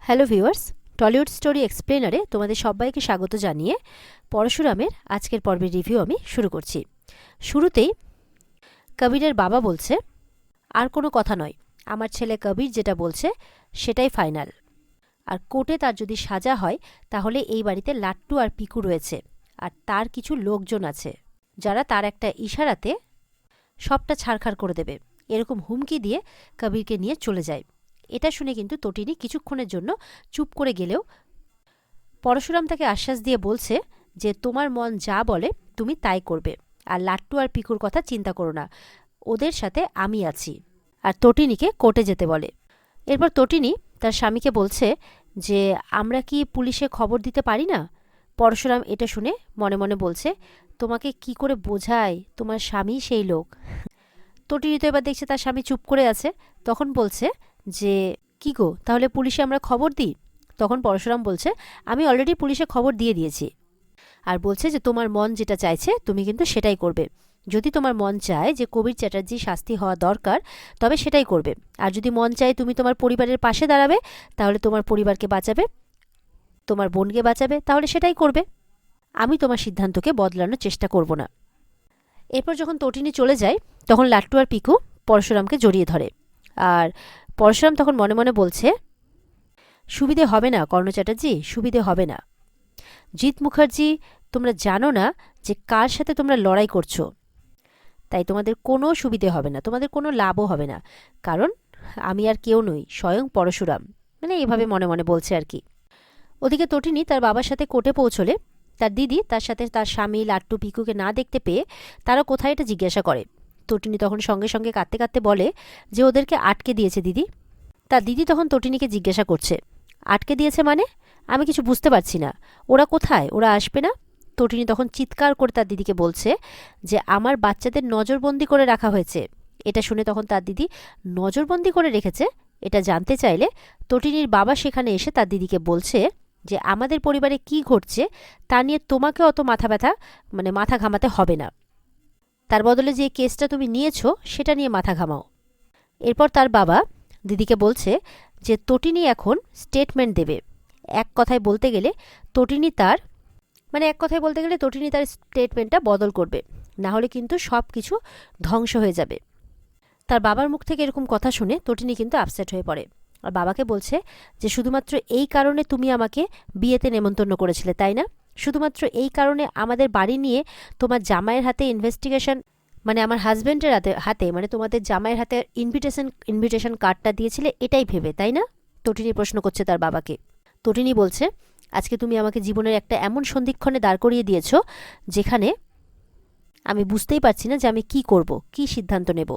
Hello viewers, Tollywood story এক্সপ্লেনারে তোমাদের সবাইকে স্বাগত জানিয়ে পরশুরামের আজকের পর্বের রিভিউ আমি শুরু করছি। শুরুতেই কবিরের বাবা বলছে, আর কোনো কথা নয়, আমার ছেলে কবির যেটা বলছে সেটাই ফাইনাল। আর কোর্টে তার যদি সাজা হয় তাহলে এই বাড়িতে লাট্টু আর পিকু রয়েছে, আর তার কিছু লোকজন আছে যারা তার একটা ইশারাতে সবটা ছাড়খাড় করে দেবে, এরকম হুমকি দিয়ে কবিরকে নিয়ে চলে যায়। এটা শুনে কিন্তু তটিনী কিছুক্ষণের জন্য চুপ করে গেলেও পরশুরাম তাকে আশ্বাস দিয়ে বলছে যে তোমার মন যা বলে তুমি তাই করবে, আর লাট্টু আর পিকুর কথা চিন্তা করো না, ওদের সাথে আমি আছি। আর তটিনীকে কোর্টে যেতে বলে। এরপর তটিনী তার স্বামীকে বলছে যে আমরা কি পুলিশে খবর দিতে পারি না। পরশুরাম এটা শুনে মনে মনে বলছে, তোমাকে কি করে বোঝায়, তোমার স্বামী সেই লোক। তটিনী তো এবার দেখছে তার স্বামী চুপ করে আছে, তখন বলছে যে কি গো, তাহলে পুলিশে আমরা খবর দিই। তখন পরশুরাম বলছে, আমি অলরেডি পুলিশে খবর দিয়ে দিয়েছি। আর বলছে যে তোমার মন যেটা চাইছে তুমি কিন্তু সেটাই করবে। যদি তোমার মন চায় যে কবির চ্যাটার্জি শাস্তি হওয়া দরকার, তবে সেটাই করবে। আর যদি মন চায় তুমি তোমার পরিবারের পাশে দাঁড়াবে, তাহলে তোমার পরিবারকে বাঁচাবে, তোমার বোনকে বাঁচাবে, তাহলে সেটাই করবে। আমি তোমার সিদ্ধান্তকে বদলানোর চেষ্টা করব না। এরপর যখন তটিনী চলে যায় তখন লাট্টু আর পিকু পরশুরামকে জড়িয়ে ধরে। আর পরশুরাম তখন মনে মনে বলছে, সুবিধে হবে না কর্ণ চ্যাটার্জি, সুবিধে হবে না। জিৎ মুখার্জি, তোমরা জানো না যে কার সাথে তোমরা লড়াই করছো, তাই তোমাদের কোনো সুবিধে হবে না, তোমাদের কোনো লাভও হবে না, কারণ আমি আর কেউ নই, স্বয়ং পরশুরাম। মানে এভাবে মনে মনে বলছে আর কি। ওদিকে তটিনী তার বাবার সাথে কোর্টে পৌঁছলে তার দিদি তার সাথে তার স্বামী লাট্টু পিকুকে না দেখতে পেয়ে তারা কোথায় এটা জিজ্ঞাসা করে। তটিনী তখন সঙ্গে সঙ্গে কাঁদতে কাঁদতে বলে যে ওদেরকে আটকে দিয়েছে দিদি। তার দিদি তখন তটিনীকে জিজ্ঞাসা করছে, আটকে দিয়েছে মানে? আমি কিছু বুঝতে পারছি না, ওরা কোথায়, ওরা আসবে না? তটিনী তখন চিৎকার করে তার দিদিকে বলছে যে আমার বাচ্চাদের নজরবন্দি করে রাখা হয়েছে। এটা শুনে তখন তার দিদি নজরবন্দি করে রেখেছে এটা জানতে চাইলে তটিনীর বাবা সেখানে এসে তার দিদিকে বলছে যে আমাদের পরিবারে কি ঘটছে তা নিয়ে তোমাকে অত মাথা ঘামাতে হবে না, তার বদলে যে কেসটা তুমি নিয়েছো সেটা নিয়ে মাথা ঘামাও। এরপর তার বাবা দিদিকে বলছে যে তটিনী এখন স্টেটমেন্ট দেবে। এক কথায় বলতে গেলে তটিনী তার স্টেটমেন্টটা বদল করবে, না হলে কিন্তু সব কিছু ধ্বংস হয়ে যাবে। তার বাবার মুখ থেকে এরকম কথা শুনে তটিনী কিন্তু আপসেট হয়ে পড়ে। আর বাবাকে বলছে যে শুধুমাত্র এই কারণে তুমি আমাকে বিয়েতে নেমন্তন্ন করেছিলে, তাই না? শুধুমাত্র এই কারণে আমাদের বাড়ি নিয়ে তোমার জামাইয়ের হাতে ইনভেস্টিগেশন, মানে আমার হাজব্যান্ডের হাতে মানে তোমাদের জামাইয়ের হাতে ইনভিটেশন কার্ডটা দিয়েছিলে, এটাই ভেবে, তাই না? তটিনী প্রশ্ন করছে তার বাবাকে। তটিনী বলছে, আজকে তুমি আমাকে জীবনের একটা এমন সন্ধিক্ষণে দাঁড় করিয়ে দিয়েছ যেখানে আমি বুঝতেই পারছি না যে আমি কি করব, কি সিদ্ধান্ত নেব।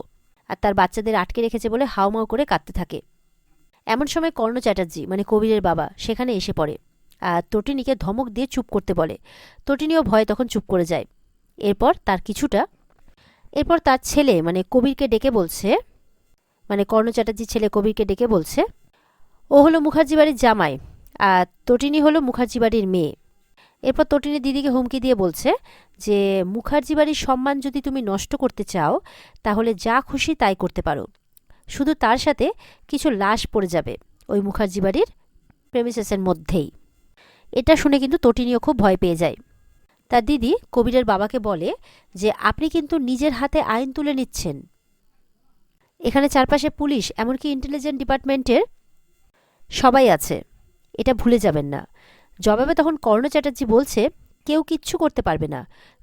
আর তার বাচ্চাদের আটকে রেখেছে বলে হাউমাউ করে কাঁদতে থাকে। এমন সময় কর্ণ চ্যাটার্জি মানে কবিরের বাবা সেখানে এসে পড়ে আর তটিনীকে ধমক দিয়ে চুপ করতে বলে। তটিনীও ভয়ে তখন চুপ করে যায়। এরপর তার ছেলে মানে কবিরকে ডেকে বলছে, মানে কর্ণ চ্যাটার্জির ছেলে কবিরকে ডেকে বলছে, ও হলো মুখার্জি বাড়ির জামাই আর তটিনী হলো মুখার্জি বাড়ির মেয়ে। এরপর তটিনী দিদিকে হুমকি দিয়ে বলছে যে মুখার্জি বাড়ির সম্মান যদি তুমি নষ্ট করতে চাও তাহলে যা খুশি তাই করতে পারো, শুধু তার সাথে কিছু লাশ পড়ে যাবে ওই মুখার্জি বাড়ির প্রেমিসেসের মধ্যেই। এটা শুনে কিন্তু তটিনীও খুব ভয় পেয়ে যায়। তার দিদি কবিরের বাবাকে বলে যে আপনি কিন্তু নিজের হাতে আইন তুলে নিচ্ছেন, এখানে চারপাশে পুলিশ এমনকি ইন্টেলিজেন্স ডিপার্টমেন্টের সবাই আছে, এটা ভুলে যাবেন না। জবাবে তখন কর্ণ চ্যাটার্জি বলছে, কেউ কিচ্ছু করতে পারবে না,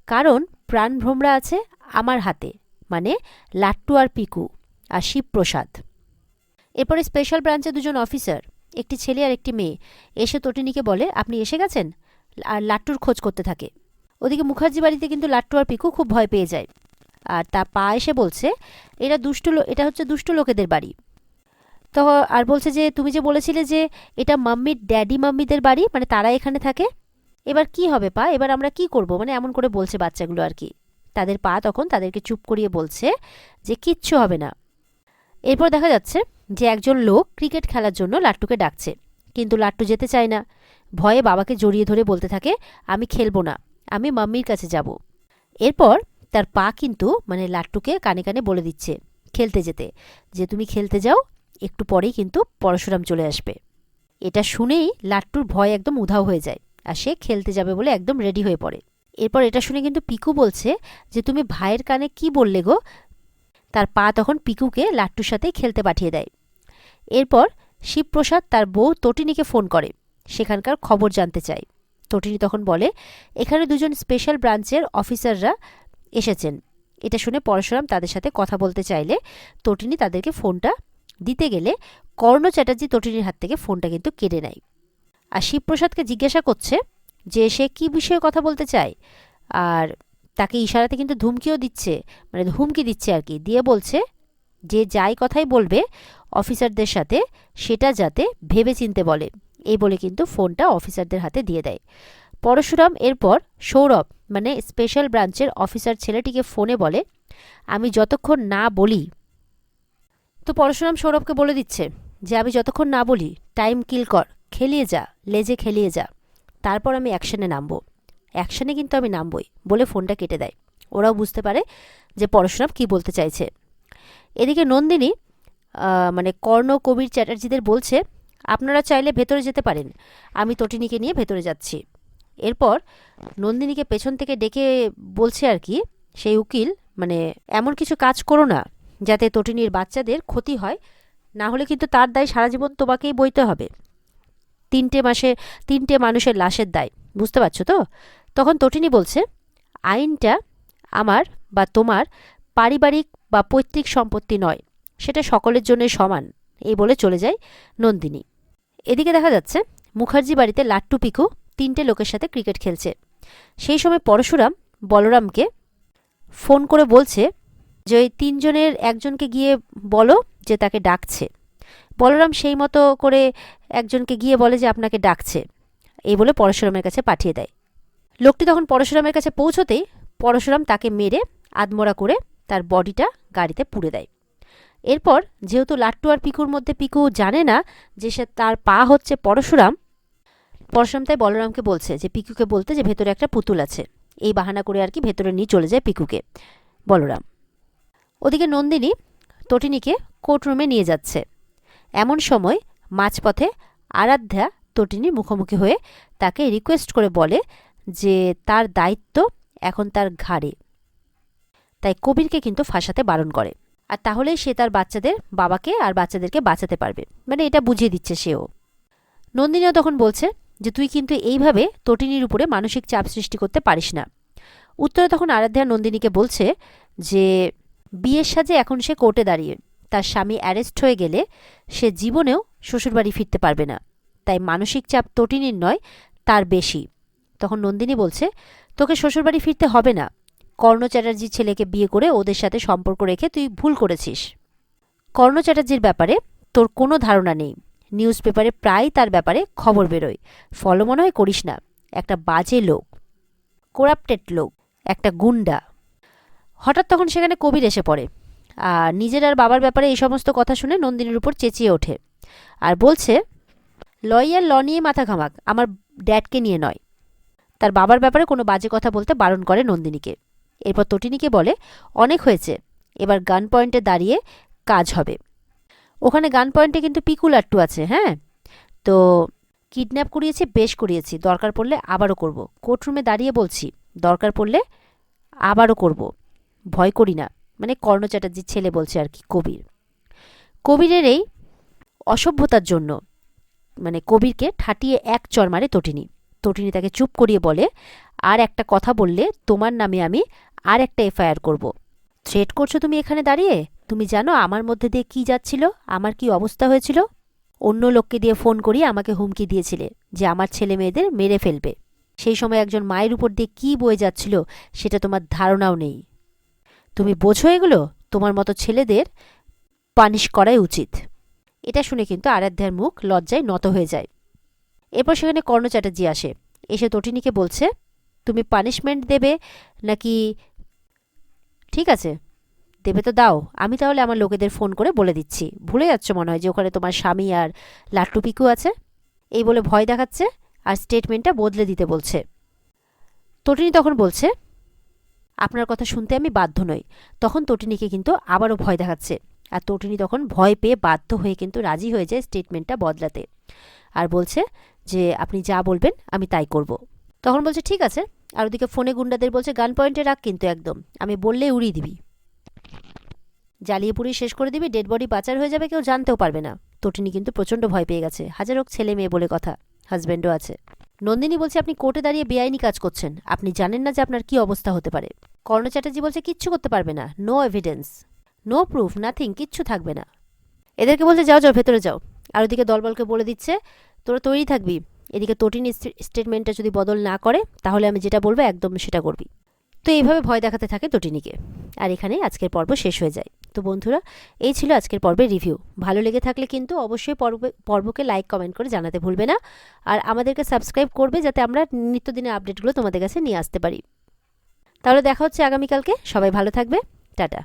কারণ প্রাণভ্রমরা আছে আমার হাতে, মানে লাট্টু আর পিকু আর শিবপ্রসাদ। এরপরে স্পেশাল ব্রাঞ্চে দুজন অফিসার, একটি ছেলে আর একটি মেয়ে, এসে তটিনীকে বলে আপনি এসে গেছেন, আর লাট্টুর খোঁজ করতে থাকে। ওদিকে মুখার্জি বাড়িতে কিন্তু লাট্টু আর পিকু খুব ভয় পেয়ে যায়। আর তার পা এসে বলছে এটা হচ্ছে দুষ্ট লোকেদের বাড়ি। তো আর বলছে যে তুমি যে বলেছিলে যে এটা মাম্মির ড্যাডি মাম্মিদের বাড়ি, মানে তারা এখানে থাকে, এবার কি হবে পা, এবার আমরা কি করব, মানে এমন করে বলছে বাচ্চাগুলো আর কি। তাদের পা তখন তাদেরকে চুপ করিয়ে বলছে যে কিচ্ছু হবে না। এরপর দেখা যাচ্ছে যে একজন লোক ক্রিকেট খেলার জন্য লাট্টুকে ডাকছে, কিন্তু লাট্টু যেতে চায় না। ভয়ে বাবাকে জড়িয়ে ধরে বলতে থাকে, আমি খেলবো না, আমি মাম্মির কাছে যাব। এরপর তার পা কিন্তু মানে লাট্টুকে কানে কানে বলে দিচ্ছে খেলতে যেতে, যে তুমি খেলতে যাও, একটু পরেই কিন্তু পরশুরাম চলে আসবে। এটা শুনেই লাট্টুর ভয় একদম উধাও হয়ে যায়, আর সে খেলতে যাবে বলে একদম রেডি হয়ে পড়ে। এরপর এটা শুনে কিন্তু পিকু বলছে যে তুমি ভাইয়ের কানে কি বললে গো। তার পা তখন পিকুকে লাট্টুর সাথেই খেলতে পাঠিয়ে দেয়। এরপর শিবপ্রসাদ তার বউ তটিনীকে ফোন করে, সেখানকার খবর জানতে চায়। তটিনী তখন বলে এখানে দুজন স্পেশাল ব্রাঞ্চের অফিসাররা এসেছেন। এটা শুনে পরশুরাম তাদের সাথে কথা বলতে চাইলে তটিনী তাদেরকে ফোনটা দিতে গেলে কর্ণ চ্যাটার্জি তটিনীর হাত থেকে ফোনটা কিন্তু কেড়ে নেয়। আর শিবপ্রসাদকে জিজ্ঞাসা করছে যে সে কী বিষয়ে কথা বলতে চায়, আর তাকে ইশারাতে কিন্তু ধুমকিও দিচ্ছে, মানে হুমকি দিচ্ছে আর কি, দিয়ে বলছে যে যাই কথাই বলবে অফিসারদের সাথে সেটা যাতে ভেবে চিনতে বলে। এই বলে কিন্তু ফোনটা অফিসারদের হাতে দিয়ে দেয়। পরশুরাম এরপর সৌরভ মানে স্পেশাল ব্রাঞ্চের অফিসার ছেলেটিকে ফোনে বলে আমি যতক্ষণ না বলি, তো পরশুরাম সৌরভকে বলে দিচ্ছে যে আমি যতক্ষণ না বলি টাইম কিল কর, খেলিয়ে যা, লেজে খেলিয়ে যা, তারপর আমি অ্যাকশনে নামবো, অ্যাকশনে কিন্তু আমি নামবই, বলে ফোনটা কেটে দেয়। ওরাও বুঝতে পারে যে পরশুরাম কী বলতে চাইছে। এদিকে নন্দিনী মানে কর্ণ কবির চ্যাটার্জিদের বলছে আপনারা চাইলে ভেতরে যেতে পারেন, আমি তটিনীকে নিয়ে ভেতরে যাচ্ছি। এরপর নন্দিনীকে পেছন থেকে ডেকে বলছে আর কি সেই উকিল, মানে এমন কিছু কাজ করো না যাতে তটিনীর বাচ্চাদের ক্ষতি হয়, না হলে কিন্তু তার দায় সারা জীবন তোমাকেই বইতে হবে। 3টে মানুষের লাশের দায়, বুঝতে পারছো তো? তখন তটিনী বলছে আইনটা আমার বা তোমার পারিবারিক বা পৈতৃক সম্পত্তি নয়, সেটা সকলের জন্যই সমান, এই বলে চলে যায় নন্দিনী। এদিকে দেখা যাচ্ছে মুখার্জি বাড়িতে লাট্টু পিকু 3টে লোকের সাথে ক্রিকেট খেলছে। সেই সময় পরশুরাম বলরামকে ফোন করে বলছে যে ওই 3 জনের একজনকে গিয়ে বলো যে তাকে ডাকছে। বলরাম সেই মতো করে একজনকে গিয়ে বলে যে আপনাকে ডাকছে, এই বলে পরশুরামের কাছে পাঠিয়ে দেয়। লোকটি তখন পরশুরামের কাছে পৌঁছতেই পরশুরাম তাকে মেরে আধমরা করে তার বডিটা গাড়িতে পুড়ে দেয়। এরপর যেহেতু লাট্টু আর পিকুর মধ্যে পিকু জানে না যে সে তার পা হচ্ছে পরশুরাম তাই বলরামকে বলছে যে পিকুকে বলতে যে ভেতরে একটা পুতুল আছে, এই বাহানা করে আর কি ভেতরে নিয়ে চলে যায় পিকুকে বলরাম। ওদিকে নন্দিনী তটিনীকে কোর্টরুমে নিয়ে যাচ্ছে। এমন সময় মাঝপথে আরাধ্যা তটিনীর মুখোমুখি হয়ে তাকে রিকোয়েস্ট করে বলে যে তার দায়িত্ব এখন তার ঘাড়ে, তাই কবিরকে কিন্তু ফাঁসাতে বারণ করে, আর তাহলেই সে তার বাচ্চাদের বাবাকে আর বাচ্চাদেরকে বাঁচাতে পারবে, মানে এটা বুঝিয়ে দিচ্ছে সেও। নন্দিনীও তখন বলছে যে তুই কিন্তু এইভাবে তটিনীর উপরে মানসিক চাপ সৃষ্টি করতে পারিস না। উত্তরে তখন আরাধ্যা নন্দিনীকে বলছে যে বিয়ের সাজে এখন সে কোর্টে দাঁড়িয়ে, তার স্বামী অ্যারেস্ট হয়ে গেলে সে জীবনেও শ্বশুরবাড়ি ফিরতে পারবে না, তাই মানসিক চাপ তটিনীর নয় তার বেশি। তখন নন্দিনী বলছে তোকে শ্বশুরবাড়ি ফিরতে হবে না, কর্ণ চ্যাটার্জির ছেলেকে বিয়ে করে ওদের সাথে সম্পর্ক রেখে তুই ভুল করেছিস। কর্ণ চ্যাটার্জির ব্যাপারে তোর কোনো ধারণা নেই, নিউজ পেপারে প্রায় তার ব্যাপারে খবর বেরোয়, ফলো মনে হয় করিস না, একটা বাজে লোক, করাপ্টেড লোক, একটা গুন্ডা। হঠাৎ তখন সেখানে কবির এসে পড়ে, আর নিজের আর বাবার ব্যাপারে এই সমস্ত কথা শুনে নন্দিনীর উপর চেঁচিয়ে ওঠে আর বলছে লয়ার ল নিয়ে মাথা ঘামাক, আমার ড্যাডকে নিয়ে নয়। তার বাবার ব্যাপারে কোনো বাজে কথা বলতে বারণ করে নন্দিনীকে। এরপর তটিনীকে বলে অনেক হয়েছে, এবার গান পয়েন্টে দাঁড়িয়ে কাজ হবে। ওখানে গান পয়েন্টে কিন্তু পিকু লাট্টু আছে, হ্যাঁ, তো কিডন্যাপ করিয়েছি, বেশ করিয়েছি, দরকার পড়লে আবারও করব, কোর্টরুমে দাঁড়িয়ে বলছি দরকার পড়লে আবারও করব, ভয় করি না, মানে কর্ণ চ্যাটার্জির ছেলে বলছে আর কি কবির। কবিরের এই অসভ্যতার জন্য মানে কবিরকে ঠাটিয়ে এক চড় মারে তটিনী তাকে চুপ করিয়ে বলে আর একটা কথা বললে তোমার নামে আমি আর একটা এফআইআর করব। থ্রেট করছো তুমি এখানে দাঁড়িয়ে? তুমি জানো আমার মধ্যে দিয়ে কি যাচ্ছিল, আমার কি অবস্থা হয়েছিল? অন্য লোককে দিয়ে ফোন করিয়ে আমাকে হুমকি দিয়েছিলে যে আমার ছেলে মেয়েদের মেরে ফেলবে। সেই সময় একজন মায়ের উপর দিয়ে কি বয়ে যাচ্ছিল সেটা তোমার ধারণাও নেই। তুমি বোঝো এগুলো? তোমার মতো ছেলেদের পানিশ করাই উচিত। এটা শুনে কিন্তু আরাধ্যার মুখ লজ্জায় নত হয়ে যায়। এরপর সেখানে কর্ণ চ্যাটার্জি আসে, এসে তটিনীকে বলছে তুমি পানিশমেন্ট দেবে নাকি? ঠিক আছে, দেবে তো দাও, আমি তাহলে আমার লোকেদের ফোন করে বলে দিচ্ছি। ভুলে যাচ্ছ মনে হয় যে ওখানে তোমার স্বামী আর লাট্টু পিকু আছে, এই বলে ভয় দেখাচ্ছে আর স্টেটমেন্টটা বদলে দিতে বলছে। তটিনী তখন বলছে আপনার কথা শুনতে আমি বাধ্য নই। তখন তটিনীকে কিন্তু আবারও ভয় দেখাচ্ছে, আর তটিনী তখন ভয় পেয়ে বাধ্য হয়ে কিন্তু রাজি হয়ে যায় স্টেটমেন্টটা বদলাতে। আর বলছে যে আপনি যা বলবেন আমি তাই করব। তখন বলছে ঠিক আছে। আর ওদিকে ফোনে গুন্ডাদের বলছে গান পয়েন্টে রাখ কিন্তু একদম, আমি বললেই উড়িয়ে দিবি, জ্বালিয়ে পুড়িয়ে শেষ করে দিবি, ডেড বডি পাচার হয়ে যাবে, কেউ জানতেও পারবে না। তটিনী কিন্তু প্রচণ্ড ভয় পেয়ে গেছে, হাজার হোক ছেলে মেয়ে বলে কথা, হাজব্যান্ডও আছে। নন্দিনী বলছে আপনি কোর্টে দাঁড়িয়ে বেআইনি কাজ করছেন, আপনি জানেন না যে আপনার কি অবস্থা হতে পারে। কর্ণ চ্যাটার্জি বলছে কিচ্ছু করতে পারবে না, no evidence, no proof, nothing, কিচ্ছু থাকবে না। এদেরকে বলছে যাও যাও ভেতরে যাও। আর ওদিকে দলবলকে বলে দিচ্ছে তোরা তৈরি থাকবি, এদিকে তটিনী স্টেটমেন্টটা যদি বদল না করে তাহলে আমি যেটা বলবো একদম সেটা করবি। তো এইভাবে ভয় দেখাতে থাকে তটিনীকে। আর এখানেই আজকের পর্ব শেষ হয়ে যায়। তো বন্ধুরা, এই ছিল আজকের পর্বের রিভিউ। ভালো লেগে থাকলে কিন্তু অবশ্যই পর্বকে লাইক কমেন্ট করে জানাতে ভুলবে না। আর আমাদেরকে সাবস্ক্রাইব করবে যাতে আমরা নিত্যদিনের আপডেটগুলো তোমাদের কাছে নিয়ে আসতে পারি। তাহলে দেখা হচ্ছে আগামীকালকে। সবাই ভালো থাকবে। টাটা।